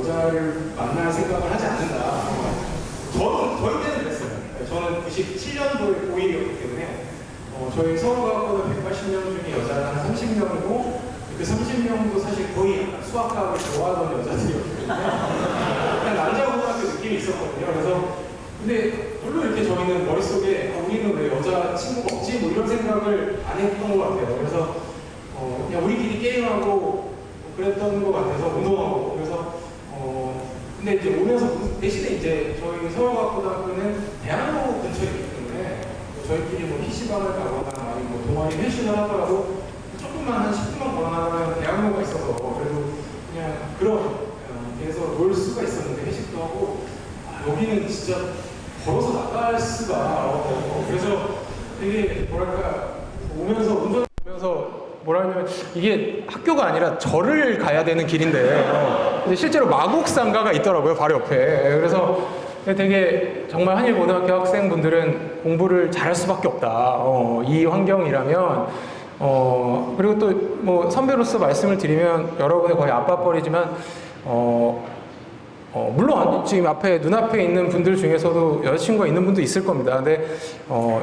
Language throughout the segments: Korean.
여자를 만날 생각을 하지 않는다. 저희 때는 그랬어요. 저는 97년도에 고1이었기 때문에 저희 서울과학고등 180명 중에 여자는 한 30명이고 그 30명도 사실 거의 수학과학을 좋아하던 여자들이었기 때문에 그냥 남자 고등학교 느낌이 있었거든요. 그래서 근데 물론 이렇게 저희는 머릿속에 우리는 왜 여자 친구가 없지? 뭐 이런 생각을 안 했던 것 같아요. 그래서 그냥 우리끼리 게임하고 그랬던 것 같아서 운동하고 그래서 근데 이제 오면서 대신에 이제 저희 서울과학고등학교는 대학로 근처에 있기 때문에 저희끼리 뭐 PC방을 가거나 아니면 뭐 동아리 회식을 하더라도 조금만 한 10분만 걸어나가면 대학로가 있어서 그래도 그냥 그런 데서 놀 수가 있었는데 회식도 하고 여기는 진짜 걸어서 나갈 수가 그래서 되게 뭐랄까 오면서 운전하면서 뭐라 하냐면 이게 학교가 아니라 절을 가야 되는 길인데 근데 실제로 마곡상가가 있더라고요 바로 옆에. 그래서 되게 정말 한일고등학교 학생분들은 공부를 잘할 수밖에 없다 이 환경이라면 그리고 또 뭐 선배로서 말씀을 드리면 여러분의 거의 아빠뻘이지만 물론 지금 앞에 눈앞에 있는 분들 중에서도 여자친구가 있는 분도 있을 겁니다. 근데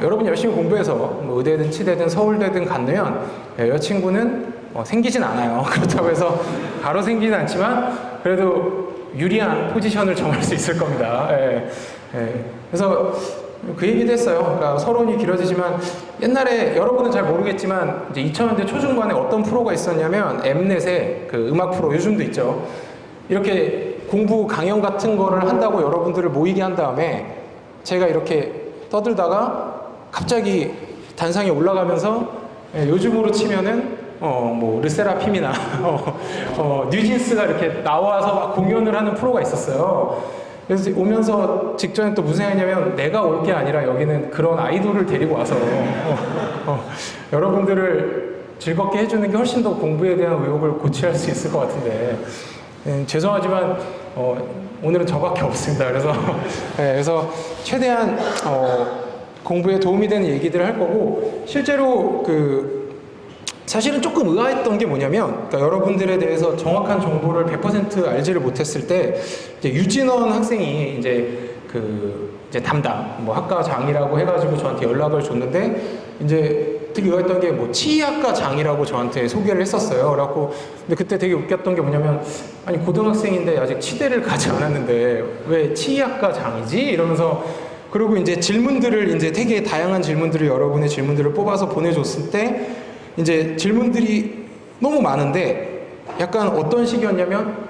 여러분 열심히 공부해서 뭐 의대든 치대든 서울대든 갔으면 여자친구는 생기진 않아요. 그렇다고 해서 바로 생기진 않지만 그래도 유리한 포지션을 정할 수 있을 겁니다. 그래서 그 얘기도 했어요. 그러니까 서론이 길어지지만 옛날에 여러분은 잘 모르겠지만 이제 2000년대 초중반에 어떤 프로가 있었냐면 엠넷에 그 음악 프로 요즘도 있죠. 이렇게 공부 강연 같은 거를 한다고 여러분들을 모이게 한 다음에 제가 이렇게 떠들다가 갑자기 단상에 올라가면서 요즘으로 치면은 뭐 르세라핌이나 뉴진스가 이렇게 나와서 막 공연을 하는 프로가 있었어요. 그래서 오면서 직전에 또 무슨 생각이냐면 내가 올 게 아니라 여기는 그런 아이돌을 데리고 와서 여러분들을 즐겁게 해주는 게 훨씬 더 공부에 대한 의욕을 고취할 수 있을 것 같은데 죄송하지만 오늘은 저밖에 없습니다. 그래서 최대한 공부에 도움이 되는 얘기들을 할 거고 실제로 사실은 조금 의아했던 게 뭐냐면 그러니까 여러분들에 대해서 정확한 정보를 100% 알지를 못했을 때 이제 유진원 학생이 이제 담당 뭐 학과장이라고 해가지고 저한테 연락을 줬는데 이제 되게 의아했던 게 뭐 치의학과장이라고 저한테 소개를 했었어요. 그래갖고 근데 그때 되게 웃겼던 게 뭐냐면 아니 고등학생인데 아직 치대를 가지 않았는데 왜 치의학과장이지? 이러면서 그리고 이제 질문들을 이제 되게 다양한 질문들을 여러분의 질문들을 뽑아서 보내줬을 때 이제 질문들이 너무 많은데 약간 어떤 식이었냐면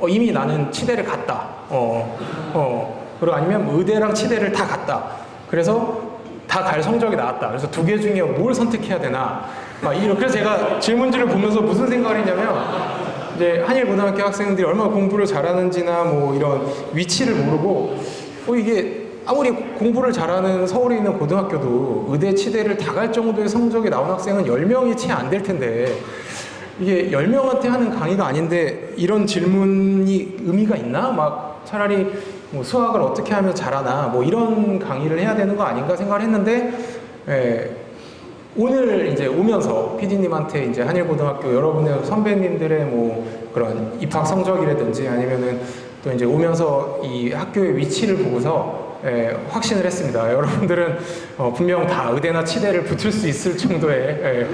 이미 나는 치대를 갔다. 그리고 아니면 뭐 의대랑 치대를 다 갔다. 그래서 다 갈 성적이 나왔다. 그래서 두 개 중에 뭘 선택해야 되나. 그래서 제가 질문지를 보면서 무슨 생각을 했냐면 이제 한일고등학교 학생들이 얼마나 공부를 잘하는지나 뭐 이런 위치를 모르고 이게 아무리 공부를 잘하는 서울에 있는 고등학교도 의대, 치대를 다 갈 정도의 성적이 나온 학생은 10명이 채 안 될 텐데 이게 10명한테 하는 강의가 아닌데 이런 질문이 의미가 있나? 막 차라리 뭐 수학을 어떻게 하면 잘하나 뭐 이런 강의를 해야 되는 거 아닌가 생각을 했는데 오늘 이제 오면서 PD님한테 이제 한일고등학교 여러분의 선배님들의 뭐 그런 입학 성적이라든지 아니면은 또 이제 오면서 이 학교의 위치를 보고서 확신을 했습니다. 여러분들은 분명 다 의대나 치대를 붙을 수 있을 정도의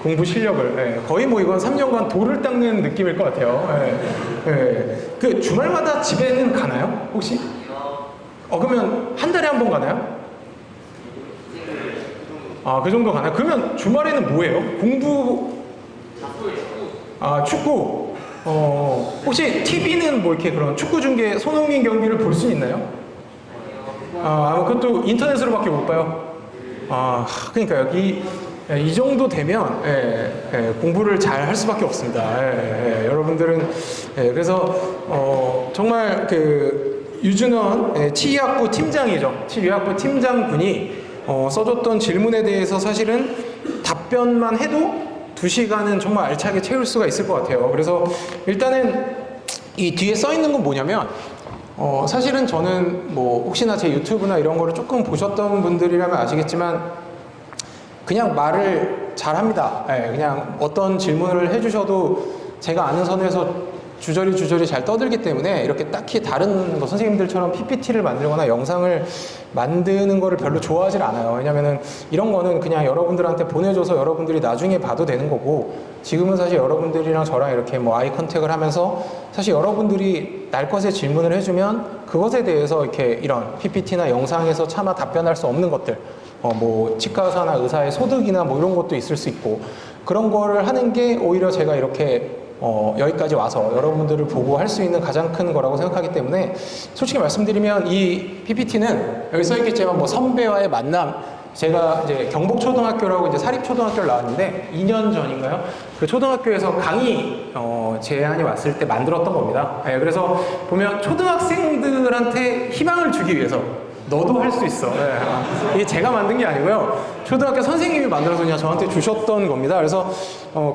공부 실력을 거의 뭐 이건 3년간 돌을 닦는 느낌일 것 같아요. 그 주말마다 집에는 가나요? 혹시? 그러면 한 달에 한 번 가나요? 그 정도 가나요? 그러면 주말에는 뭐예요? 공부? 축구. 혹시 TV는 뭐 이렇게 그런 축구 중계 손흥민 경기를 볼 수 있나요? 그것도 인터넷으로밖에 못 봐요. 그러니까 여기 이 정도 되면 공부를 잘 할 수밖에 없습니다. 여러분들은 그래서 정말 유준원 치의학부 팀장이죠. 치의학부 팀장분이 써줬던 질문에 대해서 사실은 답변만 해도 2시간은 정말 알차게 채울 수가 있을 것 같아요. 그래서 일단은 이 뒤에 써 있는 건 뭐냐면 사실은 저는 뭐 혹시나 제 유튜브나 이런 거를 조금 보셨던 분들이라면 아시겠지만 그냥 말을 잘합니다. 그냥 어떤 질문을 해주셔도 제가 아는 선에서 주저리 잘 떠들기 때문에 이렇게 딱히 다른 뭐 선생님들처럼 PPT를 만들거나 영상을 만드는 거를 별로 좋아하질 않아요. 왜냐면은 이런 거는 그냥 여러분들한테 보내줘서 여러분들이 나중에 봐도 되는 거고, 지금은 사실 여러분들이랑 저랑 이렇게 뭐 아이 컨택을 하면서 사실 여러분들이 날 것에 질문을 해주면 그것에 대해서 이렇게 이런 PPT나 영상에서 차마 답변할 수 없는 것들, 뭐 치과 의사나 의사의 소득이나 뭐 이런 것도 있을 수 있고, 그런 거를 하는 게 오히려 제가 이렇게 여기까지 와서 여러분들을 보고 할 수 있는 가장 큰 거라고 생각하기 때문에, 솔직히 말씀드리면 이 PPT는 여기 써있겠지만 뭐 선배와의 만남, 제가 이제 경복초등학교라고 이제 사립초등학교를 나왔는데 2년 전인가요? 그 초등학교에서 강의 제안이 왔을 때 만들었던 겁니다. 네, 그래서 보면 초등학생들한테 희망을 주기 위해서 너도 할 수 있어. 네. 이게 제가 만든 게 아니고요. 초등학교 선생님이 만들어서 그냥 저한테 주셨던 겁니다. 그래서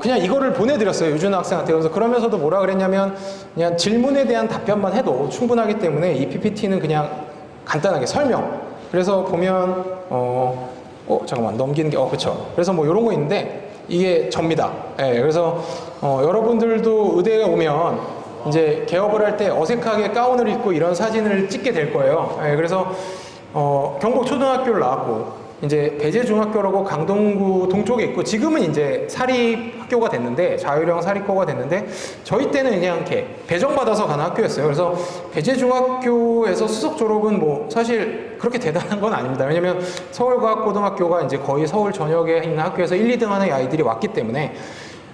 그냥 이거를 보내드렸어요. 유준 학생한테. 그래서 그러면서도 뭐라 그랬냐면, 그냥 질문에 대한 답변만 해도 충분하기 때문에 이 PPT는 그냥 간단하게 설명. 그래서 보면 잠깐만 넘기는 게 그쵸. 그래서 뭐 이런 거 있는데 이게 접니다. 네, 그래서 여러분들도 의대에 오면 이제 개업을 할 때 어색하게 가운을 입고 이런 사진을 찍게 될 거예요. 네, 그래서 경복초등학교를 나왔고, 이제 배재중학교라고 강동구 동쪽에 있고, 지금은 이제 사립학교가 됐는데, 자율형 사립고가 됐는데, 저희 때는 그냥 이렇게 배정받아서 가는 학교였어요. 그래서 배재중학교에서 수석 졸업은 뭐 사실 그렇게 대단한 건 아닙니다. 왜냐면 서울과학고등학교가 이제 거의 서울 전역에 있는 학교에서 1, 2등 하는 아이들이 왔기 때문에.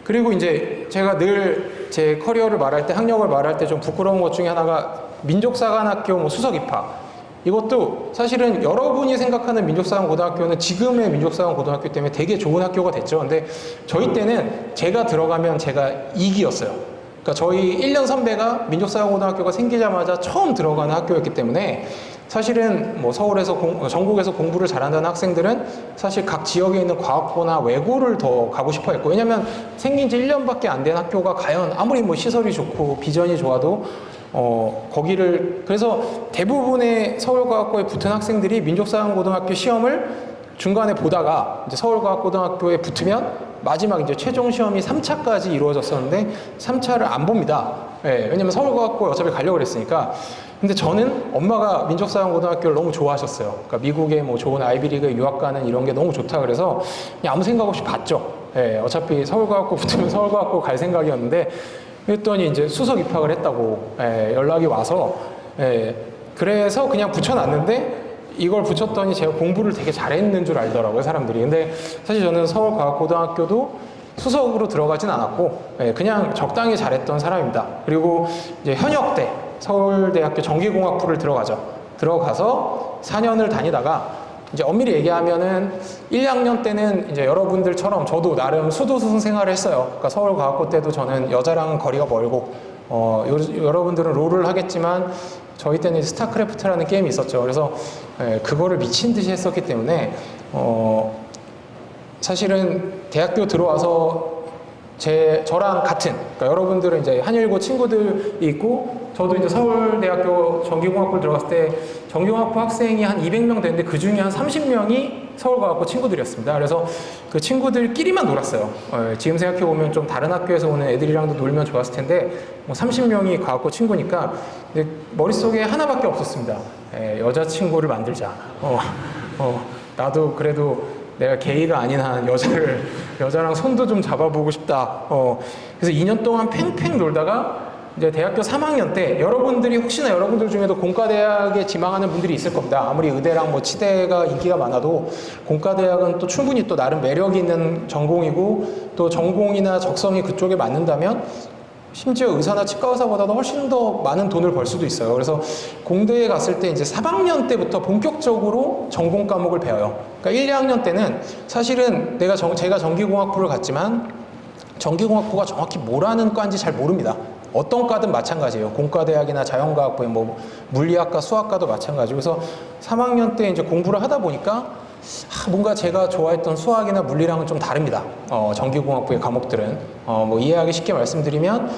그리고 이제 제가 늘 제 커리어를 말할 때, 학력을 말할 때 좀 부끄러운 것 중에 하나가 민족사관학교 뭐 수석 입학. 이것도 사실은 여러분이 생각하는 민족사관고등학교는 지금의 민족사관고등학교 때문에 되게 좋은 학교가 됐죠. 근데 저희 때는 제가 들어가면 제가 2기였어요. 그러니까 저희 1년 선배가 민족사관고등학교가 생기자마자 처음 들어가는 학교였기 때문에, 사실은 뭐 서울에서 전국에서 공부를 잘한다는 학생들은 사실 각 지역에 있는 과학고나 외고를 더 가고 싶어 했고, 왜냐면 생긴 지 1년밖에 안 된 학교가 과연 아무리 뭐 시설이 좋고 비전이 좋아도 거기를, 그래서 대부분의 서울과학고에 붙은 학생들이 민족사관고등학교 시험을 중간에 보다가 이제 서울과학고등학교에 붙으면 마지막 이제 최종 시험이 3차까지 이루어졌었는데 3차를 안 봅니다. 예, 왜냐면 서울과학고에 어차피 가려고 그랬으니까. 근데 저는 엄마가 민족사관고등학교를 너무 좋아하셨어요. 그러니까 미국에 뭐 좋은 아이비리그에 유학 가는 이런 게 너무 좋다 그래서 그냥 아무 생각 없이 봤죠. 예, 어차피 서울과학고 붙으면 서울과학고 갈 생각이었는데, 그랬더니 이제 수석 입학을 했다고 연락이 와서, 그래서 그냥 붙여놨는데, 이걸 붙였더니 제가 공부를 되게 잘했는 줄 알더라고요, 사람들이. 근데 사실 저는 서울과학고등학교도 수석으로 들어가진 않았고, 그냥 적당히 잘했던 사람입니다. 그리고 이제 현역 때 서울대학교 전기공학부를 들어가서 4년을 다니다가, 이제 엄밀히 얘기하면은 1, 2학년 때는 이제 여러분들처럼 저도 나름 수도승 생활을 했어요. 그러니까 서울과학고 때도 저는 여자랑은 거리가 멀고, 여러분들은 롤을 하겠지만 저희 때는 스타크래프트라는 게임이 있었죠. 그래서 그거를 미친 듯이 했었기 때문에 사실은 대학교 들어와서 저랑 같은, 그러니까 여러분들은 이제 한일고 친구들이 있고, 저도 이제 서울대학교 전기공학부를 들어갔을 때 전기공학부 학생이 한 200명 되는데 그 중에 한 30명이 서울과학고 친구들이었습니다. 그래서 그 친구들끼리만 놀았어요. 지금 생각해보면 좀 다른 학교에서 오는 애들이랑도 놀면 좋았을 텐데, 뭐 30명이 과학고 친구니까, 근데 머릿속에 하나밖에 없었습니다. 여자친구를 만들자. 나도 그래도 내가 게이가 아닌 한 여자랑 손도 좀 잡아보고 싶다. 그래서 2년 동안 팽팽 놀다가 이제 대학교 3학년 때, 여러분들이 혹시나 여러분들 중에도 공과대학에 지망하는 분들이 있을 겁니다. 아무리 의대랑 뭐 치대가 인기가 많아도 공과대학은 또 충분히 또 나름 매력이 있는 전공이고, 또 전공이나 적성이 그쪽에 맞는다면 심지어 의사나 치과 의사보다도 훨씬 더 많은 돈을 벌 수도 있어요. 그래서 공대에 갔을 때 이제 3학년 때부터 본격적으로 전공 과목을 배워요. 그러니까 1, 2학년 때는 사실은 제가 전기공학부를 갔지만 전기공학부가 정확히 뭐라는 과인지 잘 모릅니다. 어떤 과든 마찬가지예요. 공과대학이나 자연과학부에 뭐 물리학과, 수학과도 마찬가지고. 그래서 3학년 때 이제 공부를 하다 보니까 뭔가 제가 좋아했던 수학이나 물리랑은 좀 다릅니다. 전기공학부의 과목들은 뭐 이해하기 쉽게 말씀드리면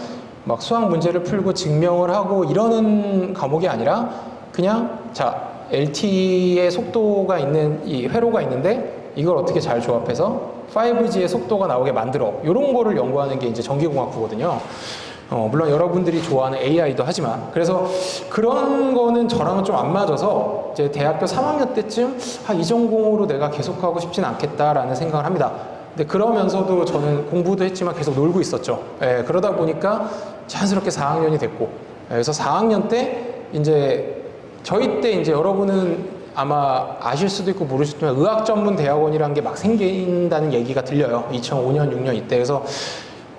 막 수학 문제를 풀고 증명을 하고 이러는 과목이 아니라 그냥 자 LTE의 속도가 있는 이 회로가 있는데 이걸 어떻게 잘 조합해서 5G의 속도가 나오게 만들어, 이런 거를 연구하는 게 이제 전기공학부거든요. 물론 여러분들이 좋아하는 AI도 하지만, 그래서 그런 거는 저랑은 좀 안 맞아서 이제 대학교 3학년 때쯤 이 전공으로 내가 계속하고 싶진 않겠다라는 생각을 합니다. 근데 그러면서도 저는 공부도 했지만 계속 놀고 있었죠. 그러다 보니까 자연스럽게 4학년이 됐고, 그래서 4학년 때 이제 저희 때 이제 여러분은 아마 아실 수도 있고 모르실 수도 있지만 의학 전문 대학원이라는 게 막 생긴다는 얘기가 들려요. 2005년, 6년 이때. 그래서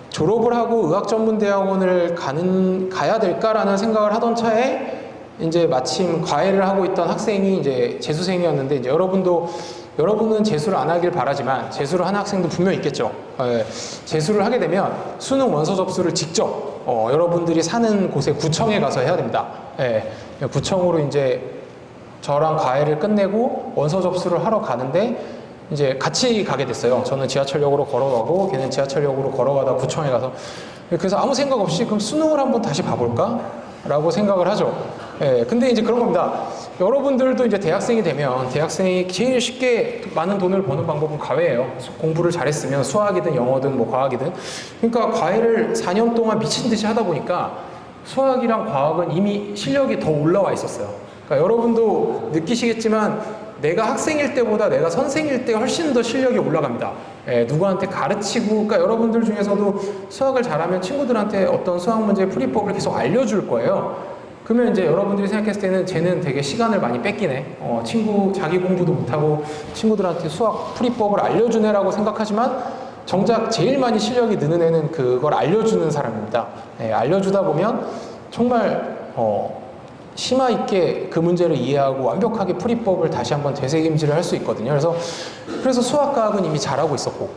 졸업을 하고 의학 전문 대학원을 가야 될까라는 생각을 하던 차에 이제 마침 과외를 하고 있던 학생이 이제 재수생이었는데, 이제 여러분은 재수를 안 하길 바라지만 재수를 하는 학생도 분명히 있겠죠. 재수를 하게 되면 수능 원서 접수를 직접 여러분들이 사는 곳에 구청에 가서 해야 됩니다. 구청으로 이제 저랑 과외를 끝내고 원서 접수를 하러 가는데 이제 같이 가게 됐어요. 저는 지하철역으로 걸어가고 걔는 지하철역으로 걸어가다 구청에 가서, 그래서 아무 생각 없이 그럼 수능을 한번 다시 봐볼까? 라고 생각을 하죠. 근데 이제 그런 겁니다. 여러분들도 이제 대학생이 되면 대학생이 제일 쉽게 많은 돈을 버는 방법은 과외예요. 공부를 잘했으면 수학이든 영어든 뭐 과학이든. 그러니까 과외를 4년 동안 미친 듯이 하다 보니까 수학이랑 과학은 이미 실력이 더 올라와 있었어요. 그러니까 여러분도 느끼시겠지만 내가 학생일 때보다 내가 선생일 때 훨씬 더 실력이 올라갑니다. 누구한테 가르치고, 그러니까 여러분들 중에서도 수학을 잘하면 친구들한테 어떤 수학 문제의 풀이법을 계속 알려줄 거예요. 그러면 이제 여러분들이 생각했을 때는 쟤는 되게 시간을 많이 뺏기네. 자기 공부도 못하고 친구들한테 수학 풀이법을 알려주네라고 생각하지만 정작 제일 많이 실력이 느는 애는 그걸 알려주는 사람입니다. 알려주다 보면 정말 심화 있게 그 문제를 이해하고 완벽하게 풀이법을 다시 한번 되새김질을 할 수 있거든요. 그래서 수학과학은 이미 잘하고 있었고,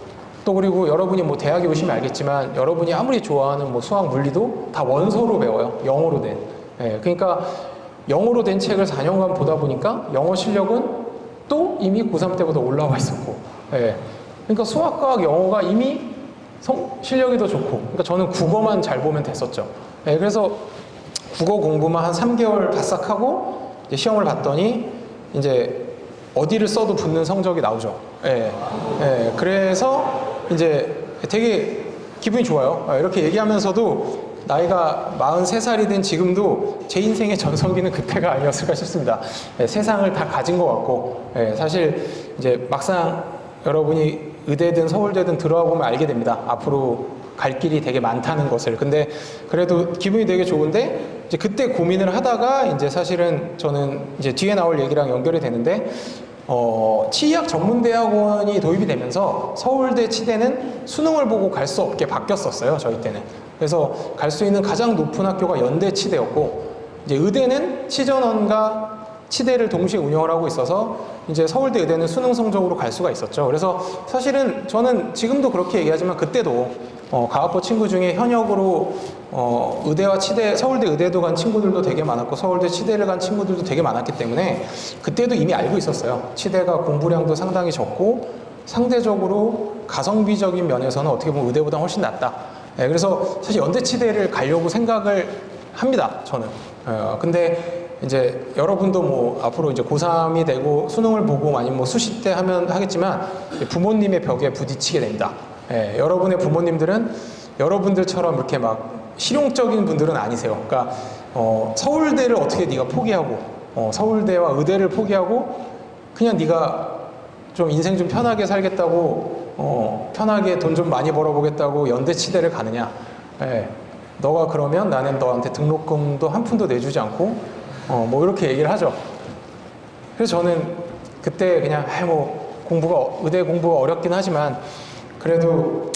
또 그리고 여러분이 뭐 대학에 오시면 알겠지만 여러분이 아무리 좋아하는 뭐 수학 물리도 다 원서로 배워요. 영어로 된. 그러니까 영어로 된 책을 4년간 보다 보니까 영어 실력은 또 이미 고3 때보다 올라와 있었고, 그러니까 수학과학 영어가 이미 실력이 더 좋고, 그러니까 저는 국어만 잘 보면 됐었죠. 그래서 국어 공부만 한 3개월 바싹 하고 이제 시험을 봤더니 이제 어디를 써도 붙는 성적이 나오죠. 그래서 이제 되게 기분이 좋아요. 이렇게 얘기하면서도 나이가 43살이 된 지금도 제 인생의 전성기는 그때가 아니었을까 싶습니다. 세상을 다 가진 것 같고, 사실 이제 막상 여러분이 의대든 서울대든 들어와 보면 알게 됩니다. 앞으로 갈 길이 되게 많다는 것을. 근데 그래도 기분이 되게 좋은데, 이제 그때 고민을 하다가 이제 사실은 저는 이제 뒤에 나올 얘기랑 연결이 되는데, 치의학 전문대학원이 도입이 되면서 서울대 치대는 수능을 보고 갈 수 없게 바뀌었었어요, 저희 때는. 그래서 갈 수 있는 가장 높은 학교가 연대 치대였고, 이제 의대는 치전원과 치대를 동시에 운영을 하고 있어서 이제 서울대 의대는 수능 성적으로 갈 수가 있었죠. 그래서 사실은 저는 지금도 그렇게 얘기하지만 그때도 가학부 친구 중에 현역으로 의대와 치대, 서울대 의대도 간 친구들도 되게 많았고 서울대 치대를 간 친구들도 되게 많았기 때문에 그때도 이미 알고 있었어요. 치대가 공부량도 상당히 적고 상대적으로 가성비적인 면에서는 어떻게 보면 의대보다 훨씬 낫다. 그래서 사실 연대 치대를 가려고 생각을 합니다, 저는. 근데 이제 여러분도 뭐 앞으로 이제 고3이 되고 수능을 보고 아니면 뭐 수시 때 하면 하겠지만 부모님의 벽에 부딪히게 됩니다. 여러분의 부모님들은 여러분들처럼 이렇게 막 실용적인 분들은 아니세요. 그러니까 서울대를 어떻게 네가 포기하고 서울대와 의대를 포기하고 그냥 네가 좀 인생 좀 편하게 살겠다고 편하게 돈 좀 많이 벌어보겠다고 연대 치대를 가느냐. 너가 그러면 나는 너한테 등록금도 한 푼도 내주지 않고 뭐 이렇게 얘기를 하죠. 그래서 저는 그때 그냥 뭐 의대 공부가 어렵긴 하지만 그래도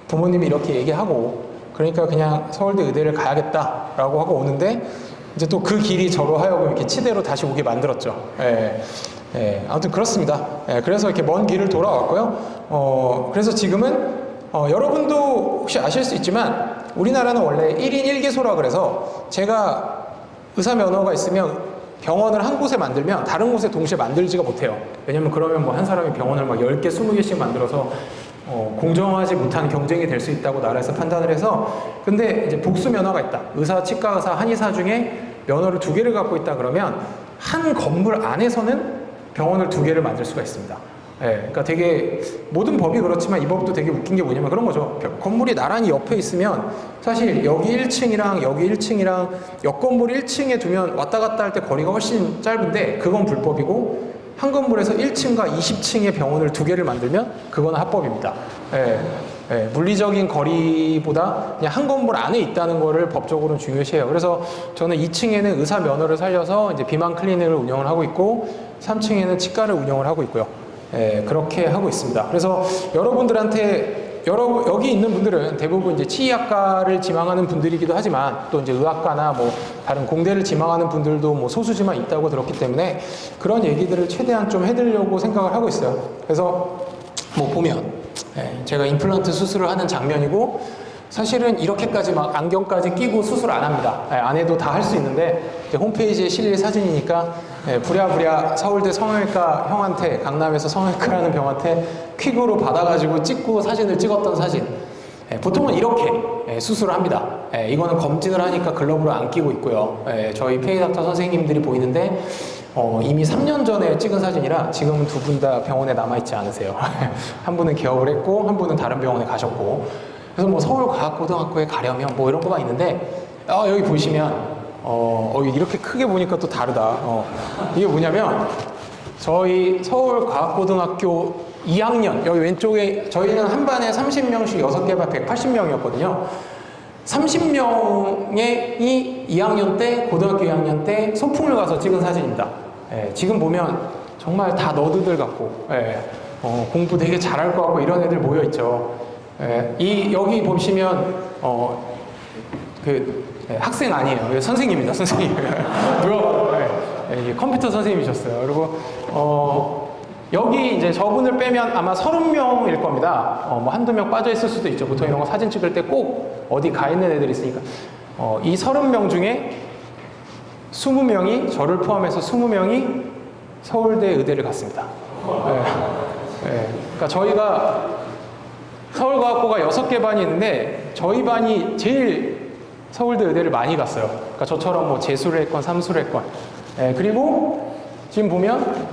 부모님이 이렇게 얘기하고 그러니까 그냥 서울대 의대를 가야겠다라고 하고 오는데 이제 또 그 길이 저로 하여금 이렇게 치대로 다시 오게 만들었죠. 아무튼 그렇습니다. 그래서 이렇게 먼 길을 돌아왔고요. 그래서 지금은 여러분도 혹시 아실 수 있지만 우리나라는 원래 1인 1개소라 그래서 제가 의사 면허가 있으면 병원을 한 곳에 만들면 다른 곳에 동시에 만들지가 못해요. 왜냐면 그러면 뭐 한 사람이 병원을 막 10개, 20개씩 만들어서 공정하지 못한 경쟁이 될 수 있다고 나라에서 판단을 해서 근데 이제 복수 면허가 있다. 의사, 치과 의사, 한의사 중에 면허를 2개를 갖고 있다 그러면 한 건물 안에서는 병원을 2개를 만들 수가 있습니다. 예, 그러니까 되게 모든 법이 그렇지만 이 법도 되게 웃긴 게 뭐냐면 그런 거죠. 건물이 나란히 옆에 있으면 사실 여기 1층이랑 여기 1층이랑 옆 건물 1층에 두면 왔다 갔다 할 때 거리가 훨씬 짧은데 그건 불법이고 한 건물에서 1층과 20층의 병원을 두 개를 만들면 그건 합법입니다. 예, 예, 물리적인 거리보다 그냥 한 건물 안에 있다는 거를 법적으로는 중요시해요. 그래서 저는 2층에는 의사 면허를 살려서 이제 비만 클리닉을 운영을 하고 있고 3층에는 치과를 운영을 하고 있고요. 예, 그렇게 하고 있습니다. 그래서 여러분들한테 여기 있는 분들은 대부분 이제 치의학과를 지망하는 분들이기도 하지만 또 이제 의학과나 뭐 다른 공대를 지망하는 분들도 뭐 소수지만 있다고 들었기 때문에 그런 얘기들을 최대한 좀 해드리려고 생각을 하고 있어요. 그래서 뭐 보면 제가 임플란트 수술을 하는 장면이고 사실은 이렇게까지 막 안경까지 끼고 수술 안 합니다. 안 해도 다 할 수 있는데 이제 홈페이지에 실릴 사진이니까 부랴부랴 서울대 성형외과 형한테 강남에서 성형외과라는 병한테 퀵으로 받아가지고 찍고 사진을 찍었던 사진. 보통은 이렇게 수술을 합니다. 이거는 검진을 하니까 글러브를 안 끼고 있고요. 저희 페이닥터 선생님들이 보이는데 이미 3년 전에 찍은 사진이라 지금은 두 분 다 병원에 남아있지 않으세요. 한 분은 개업을 했고 한 분은 다른 병원에 가셨고 그래서 뭐 서울과학고등학교에 가려면 뭐 이런 거가 있는데 여기 보시면 이렇게 크게 보니까 또 다르다. 이게 뭐냐면 저희 서울과학고등학교 2학년 여기 왼쪽에 저희는 한 반에 30명씩 6개 반 180명이었거든요. 30명이 2학년 때 고등학교 2학년 때 소풍을 가서 찍은 사진입니다. 지금 보면 정말 다 너드들 같고 공부 되게 잘할 것 같고 이런 애들 모여 있죠. 여기 보시면 학생 아니에요. 선생님입니다. 선생님. 컴퓨터 선생님이셨어요. 그리고 여기 이제 저분을 빼면 아마 30명일 겁니다. 뭐 한두 명 빠져 있을 수도 있죠. 보통 이런 거 사진 찍을 때 꼭 어디 가 있는 애들이 있으니까. 이 30명 중에 20명이 저를 포함해서 20명이 서울대 의대를 갔습니다. 그러니까 저희가 서울과학고가 6개 반이 있는데 저희 반이 제일 서울대 의대를 많이 갔어요. 그러니까 저처럼 뭐 재수를 했건 삼수를 했건. 그리고 지금 보면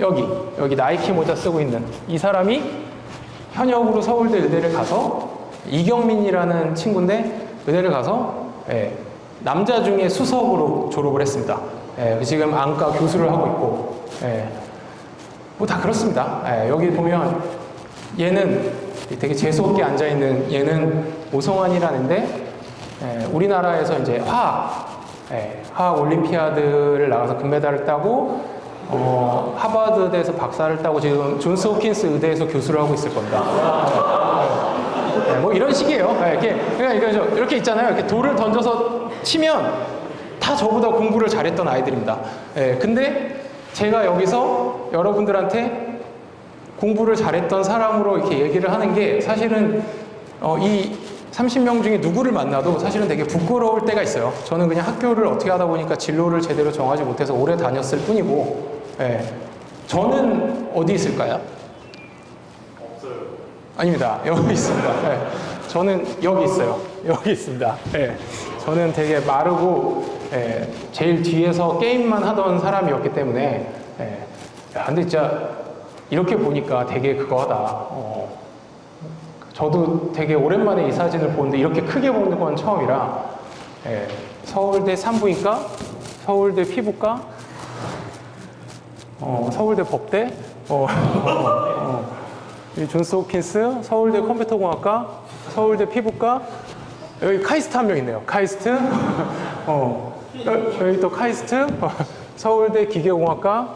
여기 나이키 모자 쓰고 있는 이 사람이 현역으로 서울대 의대를 가서 이경민이라는 친구인데 의대를 가서 남자 중에 수석으로 졸업을 했습니다. 지금 안과 교수를 하고 있고 뭐 다 그렇습니다. 여기 보면 얘는 되게 재수없게 앉아있는 얘는 오성환이라는데 우리나라에서 이제 화학 올림피아드를 나가서 금메달을 따고 하버드대에서 박사를 따고 지금 존스 홉킨스 의대에서 교수를 하고 있을 겁니다. 뭐 이런 식이에요. 이렇게 있잖아요. 이렇게 돌을 던져서 치면 다 저보다 공부를 잘했던 아이들입니다. 근데 제가 여기서 여러분들한테 공부를 잘했던 사람으로 이렇게 얘기를 하는 게 사실은 이 30명 중에 누구를 만나도 사실은 되게 부끄러울 때가 있어요. 저는 그냥 학교를 어떻게 하다 보니까 진로를 제대로 정하지 못해서 오래 다녔을 뿐이고 저는 어디 있을까요? 없어요. 아닙니다. 여기 있습니다. 저는 여기 있어요. 여기 있습니다. 저는 되게 마르고 제일 뒤에서 게임만 하던 사람이었기 때문에 근데 진짜 이렇게 보니까 되게 그거 하다. 저도 되게 오랜만에 이 사진을 보는데 이렇게 크게 보는 건 처음이라 서울대 산부인과, 서울대 피부과, 서울대 법대, 존스 홉킨스, 서울대 컴퓨터공학과, 서울대 피부과, 여기 카이스트 한 명 있네요. 카이스트, 여기 또 카이스트, 서울대 기계공학과,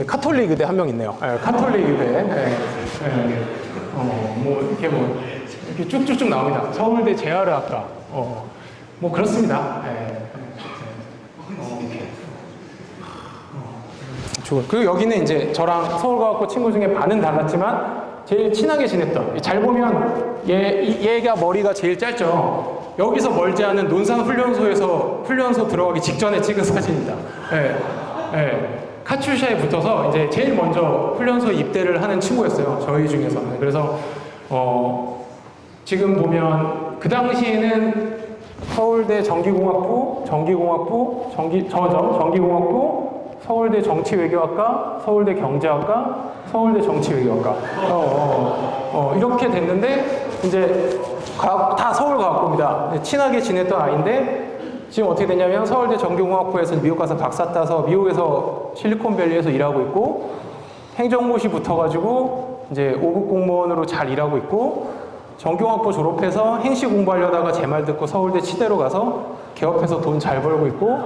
카톨릭 의대 한 명 있네요. 카톨릭 의대. 이렇게 쭉쭉쭉 나옵니다. 서울대 재활의학과. 뭐 그렇습니다. 그리고 여기는 이제 저랑 서울과학고 친구 중에 반은 달랐지만 제일 친하게 지냈던. 잘 보면 얘가 머리가 제일 짧죠. 여기서 멀지 않은 논산훈련소에서 훈련소 들어가기 직전에 찍은 사진입니다. 카츄샤에 붙어서 이제 제일 먼저 훈련소에 입대를 하는 친구였어요. 저희 중에서는. 그래서 지금 보면 그 당시에는 서울대 전기공학부, 전기공학부, 전기공학부, 서울대 정치외교학과, 서울대 경제학과, 서울대 정치외교학과. 이렇게 됐는데, 이제, 다 서울과학고입니다. 친하게 지냈던 아이인데, 지금 어떻게 됐냐면, 서울대 정교공학부에서 미국 가서 박사 따서, 미국에서 실리콘밸리에서 일하고 있고, 행정고시 붙어가지고, 이제 5급 공무원으로 잘 일하고 있고, 정교학부 졸업해서 행시 공부하려다가 제 말 듣고 서울대 치대로 가서 개업해서 돈 잘 벌고 있고,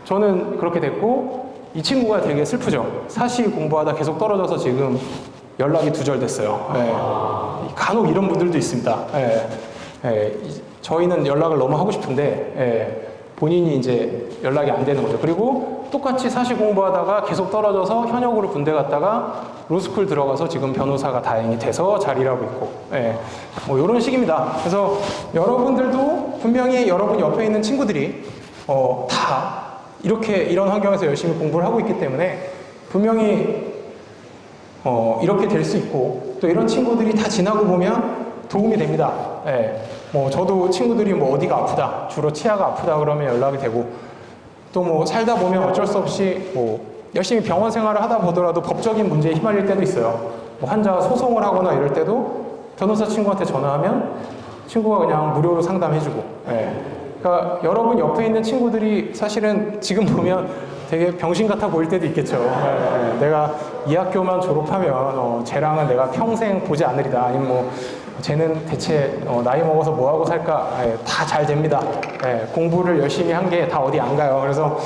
저는 그렇게 됐고, 이 친구가 되게 슬프죠. 사시 공부하다 계속 떨어져서 지금 연락이 두절됐어요. 예. 간혹 이런 분들도 있습니다. 예. 예. 저희는 연락을 너무 하고 싶은데, 예. 본인이 이제 연락이 안 되는 거죠. 그리고 똑같이 사시 공부하다가 계속 떨어져서 현역으로 군대 갔다가 로스쿨 들어가서 지금 변호사가 다행히 돼서 잘 일하고 있고, 예. 뭐 이런 식입니다. 그래서 여러분들도 분명히 여러분 옆에 있는 친구들이 다 이런 환경에서 열심히 공부를 하고 있기 때문에 분명히 이렇게 될 수 있고, 또 이런 친구들이 다 지나고 보면 도움이 됩니다. 예. 뭐 저도 친구들이 뭐 어디가 아프다, 주로 치아가 아프다 그러면 연락이 되고, 또 뭐 살다 보면 어쩔 수 없이 뭐 열심히 병원 생활을 하다 보더라도 법적인 문제에 휘말릴 때도 있어요. 뭐 환자가 소송을 하거나 이럴 때도 변호사 친구한테 전화하면 친구가 그냥 무료로 상담해주고. 예. 그러니까 여러분 옆에 있는 친구들이 사실은 지금 보면 되게 병신 같아 보일 때도 있겠죠. 예. 내가 이 학교만 졸업하면 쟤랑은 내가 평생 보지 않으리다. 아니면 뭐 쟤는 대체 나이 먹어서 뭐하고 살까? 예, 다 잘 됩니다. 예, 공부를 열심히 한 게 다 어디 안 가요. 그래서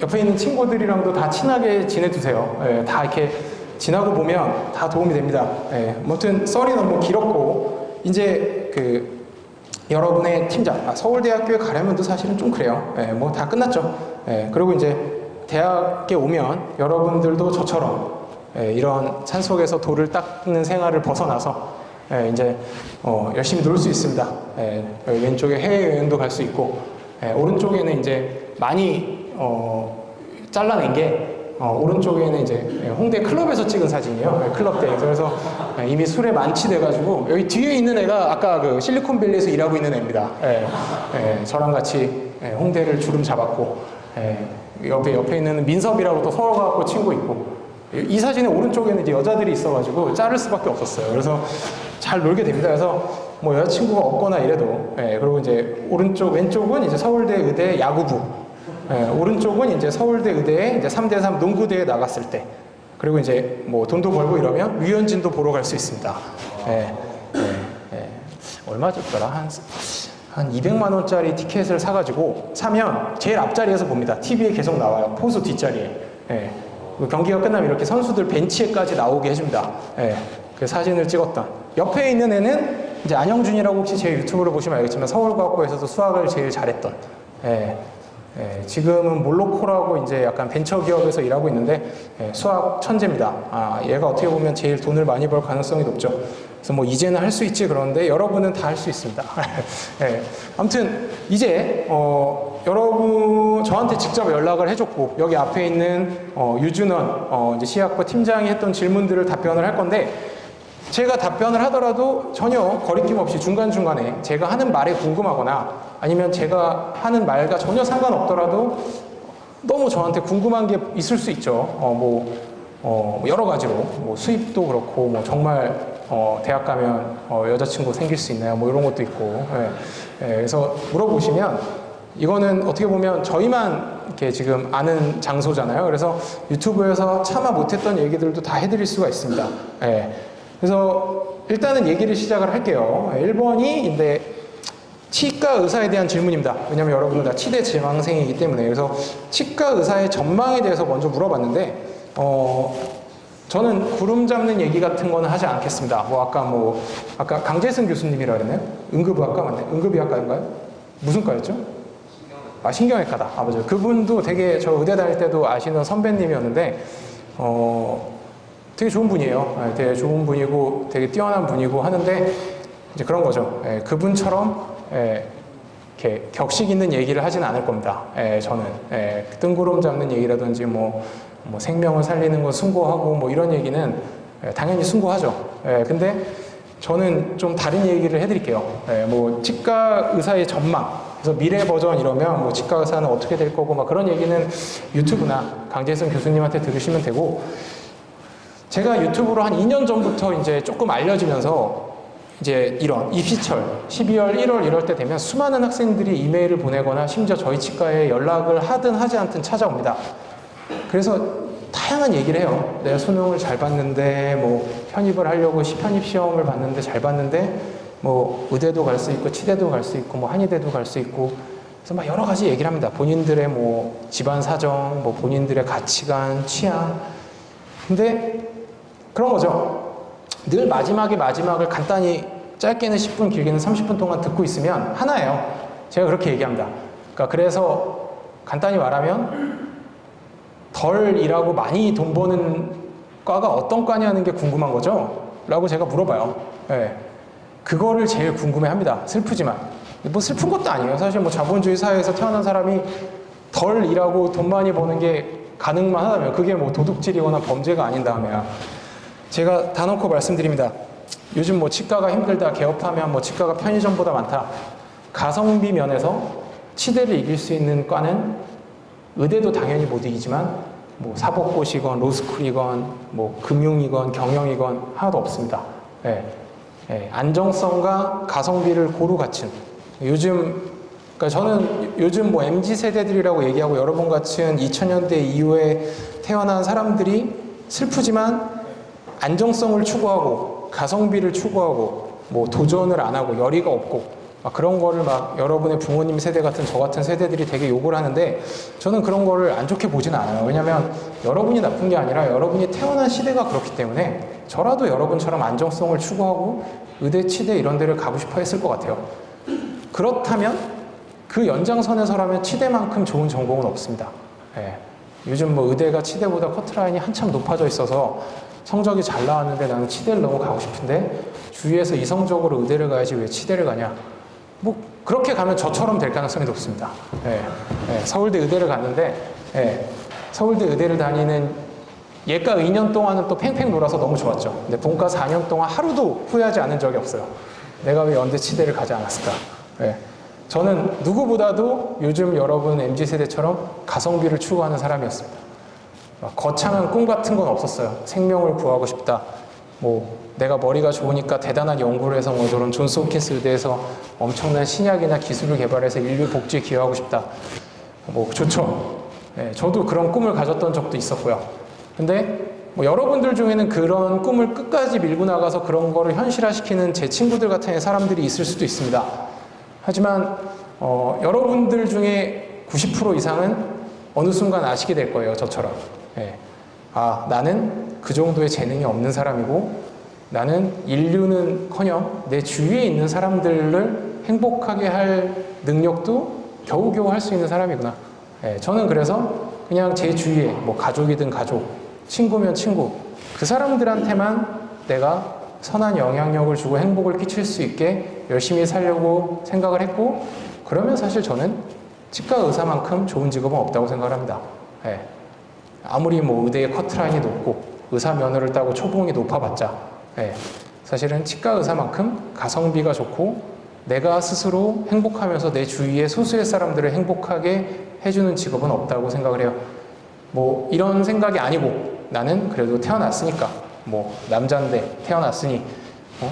옆에 있는 친구들이랑도 다 친하게 지내두세요. 예, 다 이렇게 지나고 보면 다 도움이 됩니다. 예, 아무튼 썰이 너무 길었고, 이제 여러분의 팀장, 서울대학교에 가려면도 사실은 좀 그래요. 예, 뭐 다 끝났죠. 예, 그리고 이제 대학에 오면 여러분들도 저처럼 이런 산속에서 돌을 닦는 생활을 벗어나서 이제 열심히 놀 수 있습니다. 여기 왼쪽에 해외여행도 갈 수 있고, 오른쪽에는 이제 많이 잘라낸 게 오른쪽에는 이제 홍대 클럽에서 찍은 사진이에요. 클럽 때. 그래서 이미 술에 만취돼가지고, 여기 뒤에 있는 애가 아까 그 실리콘밸리에서 일하고 있는 애입니다. 저랑 같이 홍대를 주름 잡았고, 옆에 있는 민섭이라고 또 서울과학고 친구 있고, 이 사진의 오른쪽에는 이제 여자들이 있어가지고 자를 수밖에 없었어요. 그래서 잘 놀게 됩니다. 그래서 뭐 여자친구가 없거나 이래도, 그리고 이제 왼쪽은 이제 서울대 의대 야구부, 오른쪽은 이제 서울대 의대에 이제 3대3 농구대회 나갔을 때, 그리고 이제 뭐 돈도 벌고 이러면 류현진도 보러 갈 수 있습니다. 얼마 줬더라? 한 200만 원짜리 티켓을 사가지고 사면 제일 앞자리에서 봅니다. TV에 계속 나와요. 포수 뒷자리에. 경기가 끝나면 이렇게 선수들 벤치에까지 나오게 해줍니다. 그 사진을 찍었던. 옆에 있는 애는 이제 안영준이라고, 혹시 제 유튜브를 보시면 알겠지만 서울과학고에서도 수학을 제일 잘했던. 지금은 몰로코라고 이제 약간 벤처기업에서 일하고 있는데 수학 천재입니다. 얘가 어떻게 보면 제일 돈을 많이 벌 가능성이 높죠. 그래서 뭐 이제는 할 수 있지, 그런데 여러분은 다 할 수 있습니다. 아무튼 이제 여러분 저한테 직접 연락을 해줬고, 여기 앞에 있는 유준원 이제 시학부 팀장이 했던 질문들을 답변을 할 건데, 제가 답변을 하더라도 전혀 거리낌 없이 중간중간에 제가 하는 말에 궁금하거나 아니면 제가 하는 말과 전혀 상관없더라도 너무 저한테 궁금한 게 있을 수 있죠. 여러 가지로 뭐 수입도 그렇고, 뭐 정말 대학 가면 여자친구 생길 수 있나요? 뭐 이런 것도 있고. 그래서 물어보시면, 이거는 어떻게 보면 저희만 이렇게 지금 아는 장소잖아요. 그래서 유튜브에서 차마 못했던 얘기들도 다 해드릴 수가 있습니다. 그래서 일단은 얘기를 시작을 할게요. 1번이 치과 의사에 대한 질문입니다. 왜냐면 여러분은 다 치대 지망생이기 때문에. 그래서 치과 의사의 전망에 대해서 먼저 물어봤는데, 저는 구름 잡는 얘기 같은 거는 하지 않겠습니다. 아까 강재승 교수님이라 그랬나요? 응급의학과 맞나요? 응급의학과인가요? 무슨 과였죠? 신경외과다. 맞아요. 그분도 되게 저 의대 다닐 때도 아시는 선배님이었는데, 되게 좋은 분이에요. 되게 좋은 분이고, 되게 뛰어난 분이고 하는데, 이제 그런 거죠. 그분처럼, 이렇게 격식 있는 얘기를 하진 않을 겁니다. 저는. 뜬구름 잡는 얘기라든지, 뭐 생명을 살리는 거 숭고하고, 뭐 이런 얘기는 당연히 숭고하죠. 근데 저는 좀 다른 얘기를 해드릴게요. 뭐 치과 의사의 전망. 그래서 미래 버전 이러면 뭐 치과 의사는 어떻게 될 거고 막 그런 얘기는 유튜브나 강재승 교수님한테 들으시면 되고, 제가 유튜브로 한 2년 전부터 이제 조금 알려지면서 이제 이런 입시철 12월, 1월 이럴 때 되면 수많은 학생들이 이메일을 보내거나 심지어 저희 치과에 연락을 하든 하지 않든 찾아옵니다. 그래서 다양한 얘기를 해요. 내가 수능을 잘 봤는데 뭐 편입을 하려고 편입 시험을 봤는데 잘 봤는데 뭐 의대도 갈 수 있고 치대도 갈 수 있고 뭐 한의대도 갈 수 있고, 그래서 막 여러 가지 얘기를 합니다. 본인들의 뭐 집안 사정, 뭐 본인들의 가치관, 취향. 근데 그런 거죠. 늘 마지막을 간단히 짧게는 10분, 길게는 30분 동안 듣고 있으면 하나예요. 제가 그렇게 얘기합니다. 그러니까 그래서 간단히 말하면 덜 일하고 많이 돈 버는 과가 어떤 과냐는 게 궁금한 거죠? 라고 제가 물어봐요. 네. 그거를 제일 궁금해합니다. 슬프지만. 뭐 슬픈 것도 아니에요. 사실 뭐 자본주의 사회에서 태어난 사람이 덜 일하고 돈 많이 버는 게 가능만 하다면 그게 뭐 도둑질이거나 범죄가 아닌 다음에야. 제가 다 놓고 말씀드립니다. 요즘 뭐 치과가 힘들다, 개업하면 뭐 치과가 편의점보다 많다. 가성비 면에서 치대를 이길 수 있는 과는 의대도 당연히 못 이기지만 뭐 사법고시건 로스쿨이건 뭐 금융이건 경영이건 하나도 없습니다. 예. 예. 안정성과 가성비를 고루 갖춘 요즘, 그러니까 저는 요즘 뭐 MZ 세대들이라고 얘기하고 여러분 같은 2000년대 이후에 태어난 사람들이 슬프지만 안정성을 추구하고 가성비를 추구하고 뭐 도전을 안 하고 열의가 없고 막 그런 거를 막 여러분의 부모님 세대 같은 저 같은 세대들이 되게 욕을 하는데, 저는 그런 거를 안 좋게 보지는 않아요. 왜냐면 여러분이 나쁜 게 아니라 여러분이 태어난 시대가 그렇기 때문에 저라도 여러분처럼 안정성을 추구하고 의대, 치대 이런 데를 가고 싶어 했을 것 같아요. 그렇다면 그 연장선에서라면 치대만큼 좋은 전공은 없습니다. 예. 요즘 뭐 의대가 치대보다 커트라인이 한참 높아져 있어서 성적이 잘 나왔는데 나는 치대를 너무 가고 싶은데 주위에서 이성적으로 의대를 가야지 왜 치대를 가냐. 뭐 그렇게 가면 저처럼 될 가능성이 높습니다. 예. 예. 서울대 의대를 갔는데 예. 서울대 의대를 다니는 예과 2년 동안은 또 팽팽 놀아서 너무 좋았죠. 근데 본과 4년 동안 하루도 후회하지 않은 적이 없어요. 내가 왜 연대 치대를 가지 않았을까. 예. 저는 누구보다도 요즘 여러분 MZ세대처럼 가성비를 추구하는 사람이었습니다. 거창한 꿈 같은 건 없었어요. 생명을 구하고 싶다. 뭐 내가 머리가 좋으니까 대단한 연구를 해서 뭐 저런 존스 홉킨스 의대에서 엄청난 신약이나 기술을 개발해서 인류 복지에 기여하고 싶다. 뭐 좋죠. 네, 저도 그런 꿈을 가졌던 적도 있었고요. 근데 뭐 여러분들 중에는 그런 꿈을 끝까지 밀고 나가서 그런 거를 현실화시키는 제 친구들 같은 사람들이 있을 수도 있습니다. 하지만 여러분들 중에 90% 이상은 어느 순간 아시게 될 거예요. 저처럼. 예. 아, 나는 그 정도의 재능이 없는 사람이고 나는 인류는커녕 내 주위에 있는 사람들을 행복하게 할 능력도 겨우겨우 할 수 있는 사람이구나. 예. 저는 그래서 그냥 제 주위에 뭐 가족이든 가족, 친구면 친구, 그 사람들한테만 내가 선한 영향력을 주고 행복을 끼칠 수 있게 열심히 살려고 생각을 했고, 그러면 사실 저는 치과 의사만큼 좋은 직업은 없다고 생각을 합니다. 예. 아무리 뭐 의대의 커트라인이 높고 의사 면허를 따고 초봉이 높아봤자 예. 사실은 치과 의사만큼 가성비가 좋고 내가 스스로 행복하면서 내 주위의 소수의 사람들을 행복하게 해주는 직업은 없다고 생각을 해요. 뭐 이런 생각이 아니고 나는 그래도 태어났으니까 뭐 남자인데 태어났으니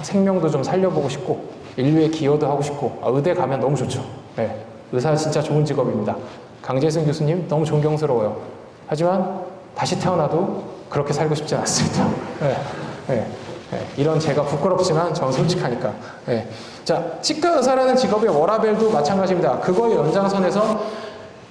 생명도 좀 살려보고 싶고 인류에 기여도 하고 싶고 의대 가면 너무 좋죠. 예. 의사 진짜 좋은 직업입니다. 강재승 교수님 너무 존경스러워요. 하지만 다시 태어나도 그렇게 살고 싶지 않습니다. 예. 예. 예. 이런 제가 부끄럽지만 저는 솔직하니까. 예. 자, 치과 의사라는 직업의 워라밸도 마찬가지입니다. 그거의 연장선에서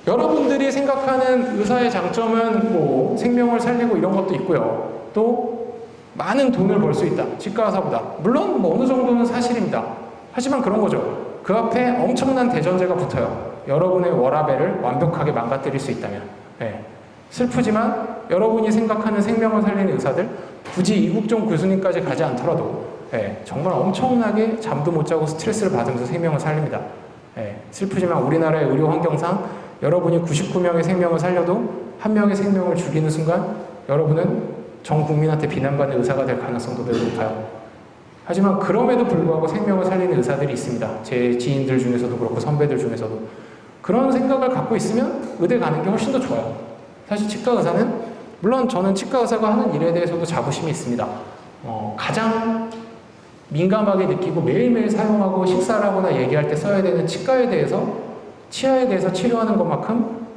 여러분들이 생각하는 의사의 장점은 뭐 생명을 살리고 이런 것도 있고요. 또 많은 돈을 벌 수 있다. 치과 의사보다. 물론 뭐 어느 정도는 사실입니다. 하지만 그런 거죠. 그 앞에 엄청난 대전제가 붙어요. 여러분의 워라밸을 완벽하게 망가뜨릴 수 있다면. 예. 슬프지만 여러분이 생각하는 생명을 살리는 의사들, 굳이 이국종 교수님까지 가지 않더라도 예, 정말 엄청나게 잠도 못 자고 스트레스를 받으면서 생명을 살립니다. 예, 슬프지만 우리나라의 의료 환경상 여러분이 99명의 생명을 살려도 한 명의 생명을 죽이는 순간 여러분은 전 국민한테 비난받는 의사가 될 가능성도 매우 높아요. 하지만 그럼에도 불구하고 생명을 살리는 의사들이 있습니다. 제 지인들 중에서도 그렇고 선배들 중에서도. 그런 생각을 갖고 있으면 의대 가는 게 훨씬 더 좋아요. 사실 치과 의사는, 물론 저는 치과 의사가 하는 일에 대해서도 자부심이 있습니다. 가장 민감하게 느끼고 매일매일 사용하고 식사를 하거나 얘기할 때 써야 되는 치과에 대해서, 치아에 대해서 치료하는 것만큼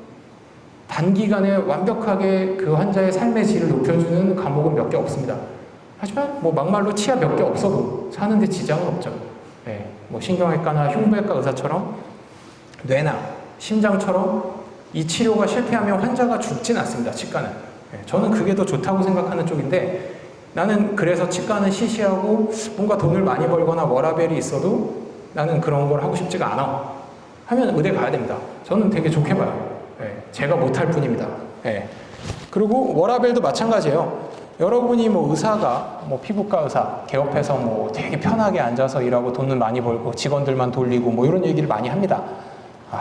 단기간에 완벽하게 그 환자의 삶의 질을 높여주는 과목은 몇 개 없습니다. 하지만 뭐 막말로 치아 몇 개 없어도 사는데 지장은 없죠. 네, 뭐 신경외과나 흉부외과 의사처럼 뇌나 심장처럼 이 치료가 실패하면 환자가 죽진 않습니다. 치과는. 네, 저는 그게 더 좋다고 생각하는 쪽인데, 나는 그래서 치과는 시시하고 뭔가 돈을 많이 벌거나 워라밸이 있어도 나는 그런 걸 하고 싶지가 않아 하면 의대 가야 됩니다. 저는 되게 좋게 봐요. 네, 제가 못할 뿐입니다. 네. 그리고 워라밸도 마찬가지예요. 여러분이 뭐 의사가, 뭐 피부과 의사 개업해서 뭐 되게 편하게 앉아서 일하고 돈을 많이 벌고 직원들만 돌리고 뭐 이런 얘기를 많이 합니다.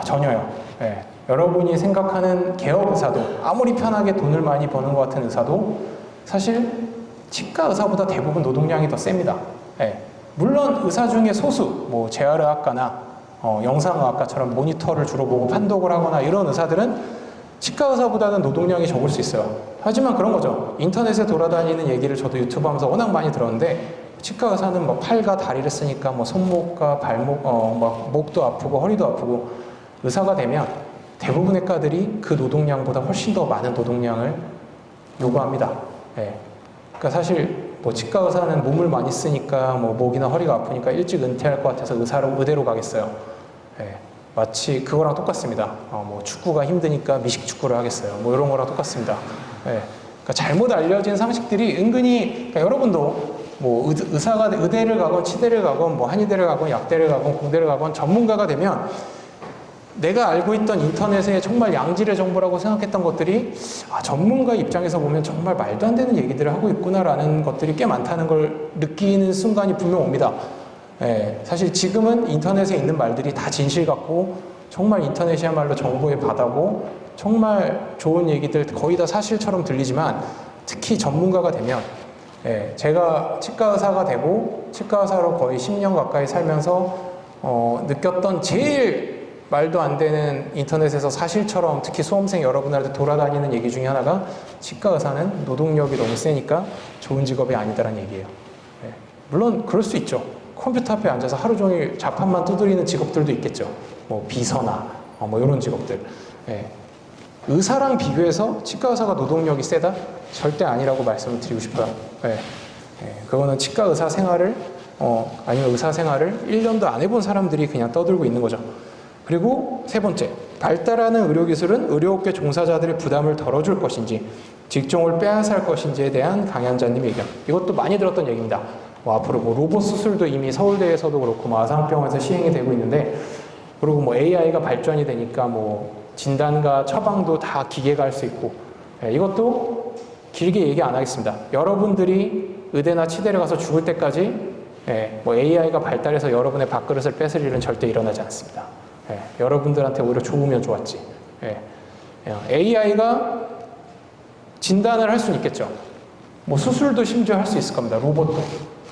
전혀요. 네. 여러분이 생각하는 개업 의사도, 아무리 편하게 돈을 많이 버는 것 같은 의사도 사실 치과 의사보다 대부분 노동량이 더 셉니다. 네. 물론 의사 중에 소수, 뭐 재활의학과나 영상의학과처럼 모니터를 주로 보고 판독을 하거나 이런 의사들은 치과 의사보다는 노동량이 적을 수 있어요. 하지만 그런 거죠. 인터넷에 돌아다니는 얘기를 저도 유튜브 하면서 워낙 많이 들었는데, 치과 의사는 뭐 팔과 다리를 쓰니까 뭐 손목과 발목, 막 목도 아프고 허리도 아프고, 의사가 되면 대부분의 과들이 그 노동량보다 훨씬 더 많은 노동량을 요구합니다. 네. 그러니까 사실 뭐 치과 의사는 몸을 많이 쓰니까 뭐 목이나 허리가 아프니까 일찍 은퇴할 것 같아서 의대로 가겠어요. 네. 마치 그거랑 똑같습니다. 뭐 축구가 힘드니까 미식 축구를 하겠어요. 뭐 이런 거랑 똑같습니다. 네. 그러니까 잘못 알려진 상식들이 은근히, 그러니까 여러분도 뭐 의사가 의대를 가건 치대를 가건 뭐 한의대를 가건 약대를 가건 공대를 가건 전문가가 되면 내가 알고 있던 인터넷에 정말 양질의 정보라고 생각했던 것들이 전문가 입장에서 보면 정말 말도 안 되는 얘기들을 하고 있구나라는 것들이 꽤 많다는 걸 느끼는 순간이 분명 옵니다. 예, 사실 지금은 인터넷에 있는 말들이 다 진실 같고 정말 인터넷이야말로 정보의 바다고 정말 좋은 얘기들 거의 다 사실처럼 들리지만, 특히 전문가가 되면, 제가 치과 의사가 되고 치과 의사로 거의 10년 가까이 살면서 느꼈던 제일 말도 안 되는 인터넷에서 사실처럼, 특히 수험생 여러분한테 돌아다니는 얘기 중에 하나가, 치과 의사는 노동력이 너무 세니까 좋은 직업이 아니다라는 얘기예요. 물론 그럴 수 있죠. 컴퓨터 앞에 앉아서 하루 종일 자판만 두드리는 직업들도 있겠죠. 뭐 비서나 뭐 이런 직업들. 의사랑 비교해서 치과 의사가 노동력이 세다? 절대 아니라고 말씀을 드리고 싶어요. 그거는 치과 의사 생활을 아니면 의사 생활을 1년도 안 해본 사람들이 그냥 떠들고 있는 거죠. 그리고 세 번째, 발달하는 의료기술은 의료업계 종사자들의 부담을 덜어줄 것인지 직종을 빼앗을 것인지에 대한 강연자님의 의견. 이것도 많이 들었던 얘기입니다. 뭐 앞으로 뭐 로봇 수술도 이미 서울대에서도 그렇고 뭐 아산병원에서 시행이 되고 있는데, 그리고 뭐 AI가 발전이 되니까 뭐 진단과 처방도 다 기계가 할 수 있고, 이것도 길게 얘기 안 하겠습니다. 여러분들이 의대나 치대를 가서 죽을 때까지 뭐 AI가 발달해서 여러분의 밥그릇을 뺏을 일은 절대 일어나지 않습니다. 여러분들한테 오히려 좋으면 좋았지. AI가 진단을 할 수는 있겠죠. 뭐 수술도 심지어 할 수 있을 겁니다. 로봇도.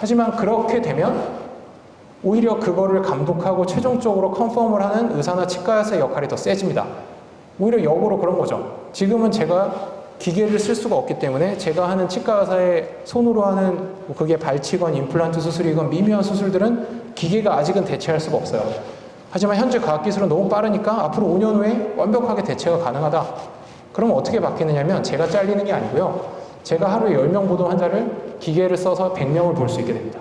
하지만 그렇게 되면 오히려 그거를 감독하고 최종적으로 컨펌을 하는 의사나 치과 의사의 역할이 더 세집니다. 오히려 역으로 그런 거죠. 지금은 제가 기계를 쓸 수가 없기 때문에 제가 하는 치과 의사의 손으로 하는, 그게 발치건 임플란트 수술이건 미묘한 수술들은 기계가 아직은 대체할 수가 없어요. 하지만 현재 과학기술은 너무 빠르니까 앞으로 5년 후에 완벽하게 대체가 가능하다. 그러면 어떻게 바뀌느냐면, 제가 잘리는 게 아니고요. 제가 하루에 10명 보던 환자를 기계를 써서 100명을 볼 수 있게 됩니다.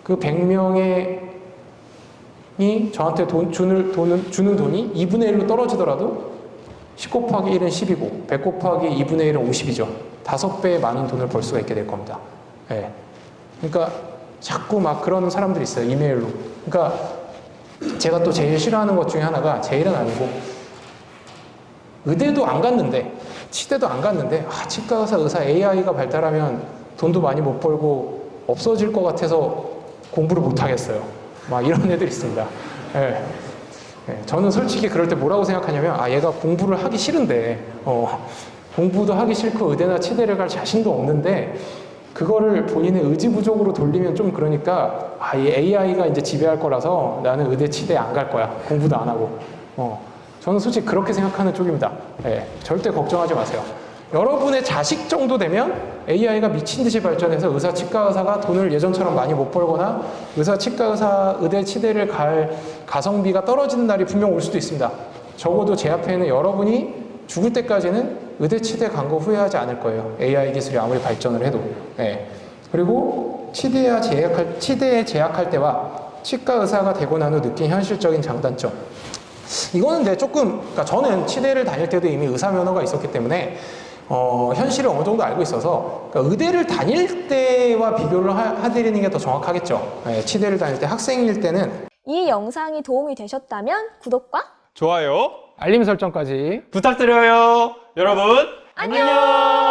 그 100명이 저한테 주는 돈이 2분의 1로 떨어지더라도 10 곱하기 1은 10이고 100 곱하기 2분의 1은 50이죠. 5배의 많은 돈을 벌 수가 있게 될 겁니다. 그러니까 자꾸 막 그런 사람들이 있어요. 이메일로. 그러니까 제가 또 제일 싫어하는 것 중에 하나가, 제일은 아니고, 의대도 안 갔는데 치대도 안 갔는데 치과 의사 AI가 발달하면 돈도 많이 못 벌고 없어질 것 같아서 공부를 못 하겠어요. 막 이런 애들 있습니다. 저는 솔직히 그럴 때 뭐라고 생각하냐면, 얘가 공부를 하기 싫은데 공부도 하기 싫고 의대나 치대를 갈 자신도 없는데 그거를 본인의 의지 부족으로 돌리면 좀 그러니까 이 AI가 이제 지배할 거라서 나는 의대 치대 안 갈 거야. 공부도 안 하고. 저는 솔직히 그렇게 생각하는 쪽입니다. 예, 절대 걱정하지 마세요. 여러분의 자식 정도 되면 AI가 미친 듯이 발전해서 의사, 치과 의사가 돈을 예전처럼 많이 못 벌거나 의사, 치과 의사, 의대, 치대를 갈 가성비가 떨어지는 날이 분명 올 수도 있습니다. 적어도 제 앞에는 여러분이 죽을 때까지는 의대, 치대 간 거 후회하지 않을 거예요. AI 기술이 아무리 발전을 해도. 예. 그리고 치대에 재학할 때와 치과 의사가 되고 난 후 느낀 현실적인 장단점. 이거는 근데 조금, 그러니까 저는 치대를 다닐 때도 이미 의사 면허가 있었기 때문에 현실을 어느 정도 알고 있어서 그러니까 의대를 다닐 때와 비교를 해드리는 게 더 정확하겠죠. 네, 치대를 다닐 때 학생일 때는 이 영상이 도움이 되셨다면 구독과 좋아요 알림 설정까지 부탁드려요. 여러분 안녕!